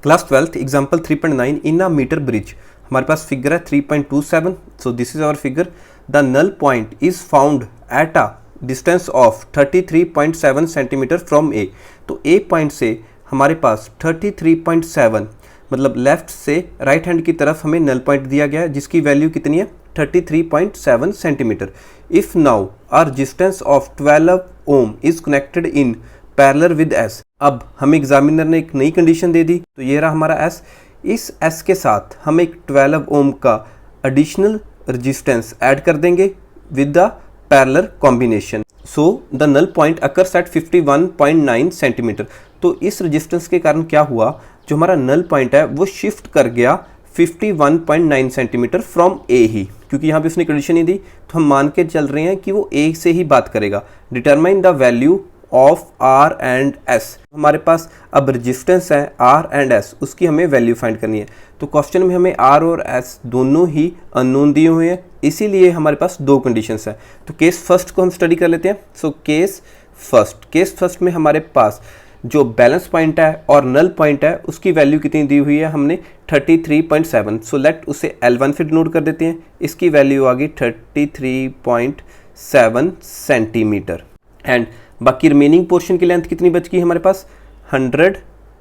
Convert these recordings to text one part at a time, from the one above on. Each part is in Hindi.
Class 12th example 3.9 in a metre bridge. हमारे पास फिगर है 3.27। So this is our figure. The null point is found at a distance of 33.7 centimetre from A. तो ए पॉइंट से हमारे पास 33.7 मतलब लेफ्ट से राइट हैंड की तरफ हमें नल पॉइंट दिया गया है जिसकी वैल्यू कितनी है 33.7 centimetre. If now R resistance of 12 ohm is connected in parallel with S. अब हमें एग्जामिनर ने एक नई कंडीशन दे दी, तो ये रहा हमारा एस। इस एस के साथ हम एक 12 ओम का एडिशनल रेजिस्टेंस ऐड कर देंगे with the parallel combination. So the null point occurs at 51.9 centimetre. तो इस रेजिस्टेंस के कारण क्या हुआ, जो हमारा नल पॉइंट है वो शिफ्ट कर गया 51.9 सेंटीमीटर फ्रॉम ए ही, क्योंकि यहाँ पे उसने कंडीशन ही दी तो हम मान के चल रहे हैं कि वो ए से ही बात करेगा। Determine the value of R and S. हमारे पास अब रेजिस्टेंस है आर एंड एस, उसकी हमें वैल्यू फाइंड करनी है। तो क्वेश्चन में हमें आर और एस दोनों ही अननोन दिए हुए हैं, इसीलिए हमारे पास दो कंडीशंस है। तो केस फर्स्ट को हम स्टडी कर लेते हैं। सो केस फर्स्ट में हमारे पास जो बैलेंस पॉइंट है और नल पॉइंट है उसकी वैल्यू कितनी दी हुई है, हमने 33.7। सो लेट उसे L1 से डिनोट कर देते हैं। इसकी वैल्यू आ गई 33.7 सेंटीमीटर। एंड बाकी रिमेनिंग पोर्शन की लेंथ कितनी बच गई हमारे पास 100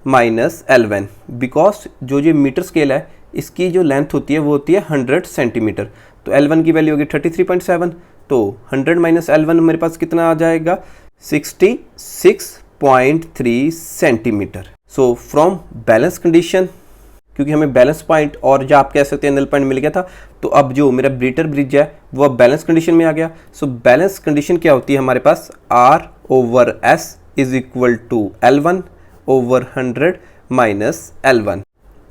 माइनस L1, बिकॉज जो ये मीटर स्केल है इसकी जो लेंथ होती है वो होती है 100 सेंटीमीटर। तो L1 की वैल्यू होगी 33.7, तो 100 माइनस L1 मेरे पास कितना आ जाएगा 66.3 centimetre. So from balance condition, क्योंकि हमें बैलेंस पॉइंट और जो आप कह सकते हैं नल पॉइंट मिल गया था, तो अब जो मेरा ब्रीटर ब्रिज है वो अब बैलेंस कंडीशन में आ गया। सो बैलेंस कंडीशन क्या होती है हमारे पास, R over S is equal to L1 over 100 minus L1।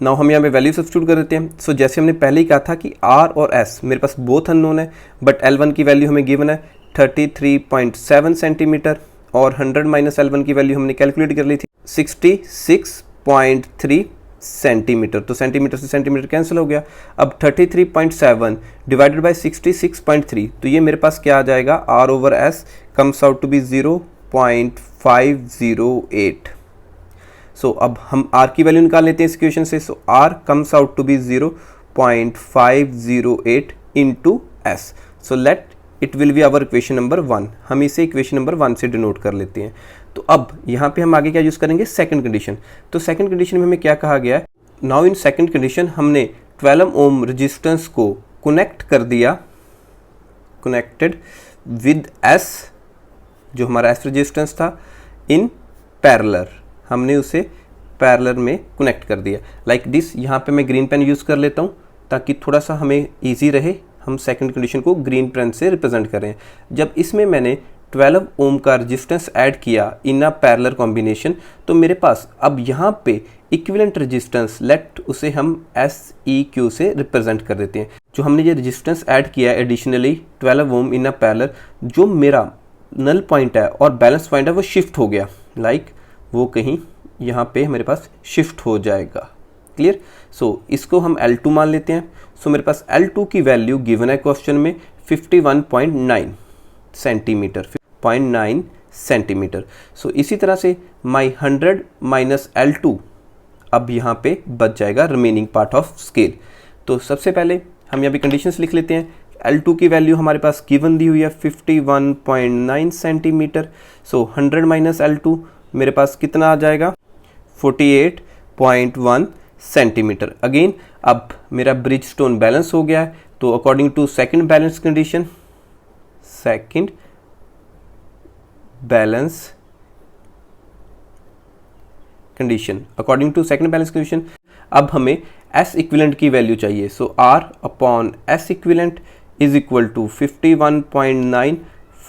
Now हम यहाँ पे वैल्यू सब्स्टिट्यूट कर देते हैं। सो जैसे हमने पहले ही कहा था कि R और S मेरे पास बोथ अननोन है, बट L1 की वैल्यू हमें गिवन है 33.7 सेंटीमीटर और 100 माइनस L1 की वैल्यू हमने कैलकुलेट कर ली थी 66.3 सेंटीमीटर। तो सेंटीमीटर से सेंटीमीटर कैंसिल हो गया। अब 33.7 डिवाइडेड बाय 66.3, तो ये मेरे पास क्या आ जाएगा, R over S comes out to be 0.508। So अब हम R की वैल्यू निकाल लेते हैं इस इक्वेशन से। So R comes out to be 0.508 into S। So let it will be our equation number 1। हम इसे इक्वेशन नंबर 1 से डिनोट कर लेते हैं। तो अब यहाँ पे हम आगे क्या यूज़ करेंगे, सेकंड कंडीशन। तो सेकंड कंडीशन में हमें क्या कहा गया है, नाउ इन सेकंड कंडीशन हमने 12 ओम रेजिस्टेंस को कनेक्ट कर दिया, कनेक्टेड विद S, जो हमारा S रेजिस्टेंस था, इन पैरेलल। हमने उसे पैरेलल में कनेक्ट कर दिया लाइक दिस। यहाँ पे मैं ग्रीन पेन यूज़ कर लेता हूँ ताकि थोड़ा सा हमें ईजी रहे, हम सेकंड कंडीशन को ग्रीन पेन से रिप्रेजेंट करें। जब इसमें मैंने 12 ओम का रेजिस्टेंस ऐड किया इन अ पैरेलल कॉम्बिनेशन, तो मेरे पास अब यहाँ पे इक्विवेलेंट रेजिस्टेंस, लेट उसे हम SEQ से रिप्रेजेंट कर देते हैं। जो हमने ये रेजिस्टेंस ऐड किया additionally 12 ohm in a parallel, जो मेरा नल पॉइंट है और बैलेंस पॉइंट है वो शिफ्ट हो गया, लाइक वो कहीं यहाँ पे मेरे पास शिफ्ट हो जाएगा। क्लियर। सो इसको हम L2 मान लेते हैं। सो मेरे पास L2 की वैल्यू गिवन है क्वेश्चन में 51.9 सेंटीमीटर, 0.9 सेंटीमीटर। सो इसी तरह से माई 100 माइनस L2 अब यहाँ पे बच जाएगा रिमेनिंग पार्ट ऑफ स्केल। तो सबसे पहले हम यहाँ पे कंडीशंस लिख लेते हैं। L2 की वैल्यू हमारे पास गिवन दी हुई है 51.9 सेंटीमीटर। सो 100 माइनस L2 मेरे पास कितना आ जाएगा 48.1 सेंटीमीटर। अगेन अब मेरा ब्रिज स्टोन बैलेंस हो गया है, तो according to second balance condition, second balance condition, according to second balance condition अब हमें S इक्विवेलेंट की वैल्यू चाहिए। So R upon S equivalent is equal to 51.9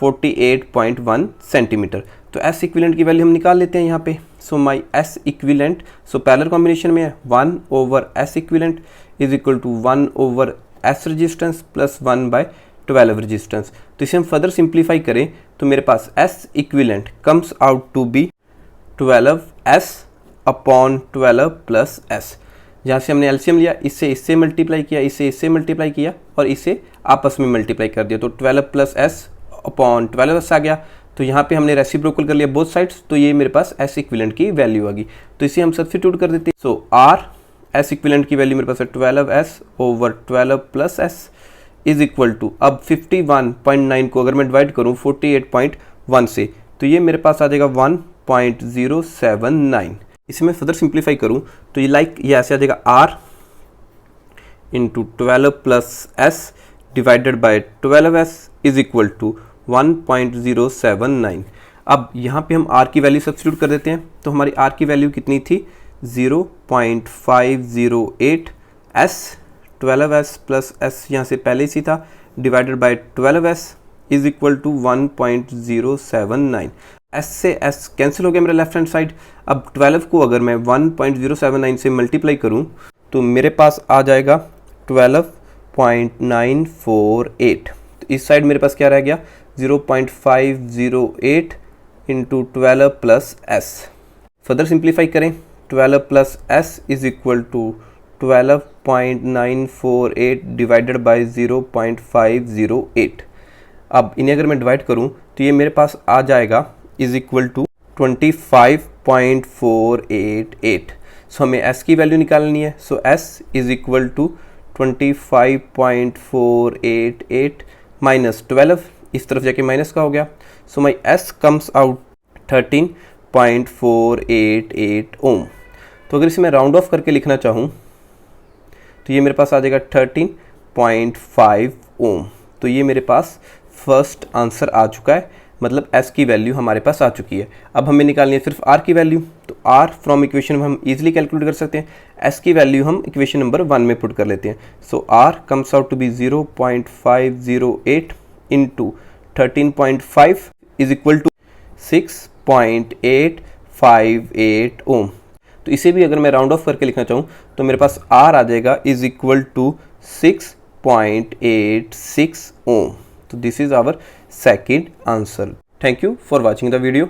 48.1 centimetre. तो S इक्विवेलेंट की वैल्यू हम निकाल लेते हैं यहाँ पे। So my S equivalent, so parallel combination में है 1 over S equivalent is equal to 1 over S resistance plus 1 by 12 resistance. तो इसे हम फर्दर सिंप्लीफाई करें तो मेरे पास S equivalent comes out to be 12S upon 12 plus S। जहाँ से हमने एलसीएम लिया, इससे मल्टीप्लाई किया, इससे मल्टीप्लाई किया और इसे आपस में मल्टीप्लाई कर दिया, तो 12 प्लस S अपॉन 12S आ गया। तो यहाँ पे हमने रेसिप्रोकल कर लिया बोथ साइड्स, तो ये मेरे पास एस इक्विवेलेंट की वैल्यू आ गई। तो इसे हम सब्स्टिट्यूट कर देते हैं। सो आर एस इक्विवेलेंट की वैल्यू मेरे पास है 12s/12 + s is equal to, अब 51.9 को अगर मैं डिवाइड करूँ 48.1 से, तो ये मेरे पास आ जाएगा 1.079। इसे मैं फर्दर सिंप्लीफाई करूँ तो ये ऐसे आ जाएगा r into 12 + s divided by 12s is equal to 1.079। अब यहाँ पे हम r की वैल्यू सब्स्टिट्यूट कर देते हैं, तो हमारी r की वैल्यू कितनी थी 0.508 s, 12s + s यहाँ से पहले ही था, divided by 12s is equal to 1.079। s से s कैंसिल हो गया मेरा लेफ्ट हैंड साइड। अब 12 को अगर मैं 1.079 से मल्टीप्लाई करूँ तो मेरे पास आ जाएगा 12.948। तो इस साइड मेरे पास क्या रह गया 0.508 इंटू 12 + s। फर्दर सिंप्लीफाई करें, 12 + s is equal to 12.948 divided by 0.508। अब इन्हें अगर मैं डिवाइड करूं तो ये मेरे पास आ जाएगा इज इक्वल टू 25.488। सो हमें s की वैल्यू निकालनी है। So s is equal to 25.488 minus 12, इस तरफ जाके माइनस का हो गया। So my s comes out 13.488 ohm. तो अगर इसे मैं राउंड ऑफ करके लिखना चाहूँ तो ये मेरे पास आ जाएगा 13.5 ओम। तो ये मेरे पास फर्स्ट आंसर आ चुका है, मतलब s की वैल्यू हमारे पास आ चुकी है। अब हमें निकालनी है सिर्फ r की वैल्यू, तो r फ्रॉम इक्वेशन में हम इजीली कैलकुलेट कर सकते हैं। s की वैल्यू हम इक्वेशन नंबर 1 में पुट कर लेते हैं। So r comes out to be 0.508 into 13.5 is equal to 6.858 ohm. तो इसे भी अगर मैं राउंड ऑफ करके लिखना चाहूँ तो मेरे पास r आ जाएगा इज इक्वल टू 6.86 ओम। तो this is our second answer. Thank you for watching the video.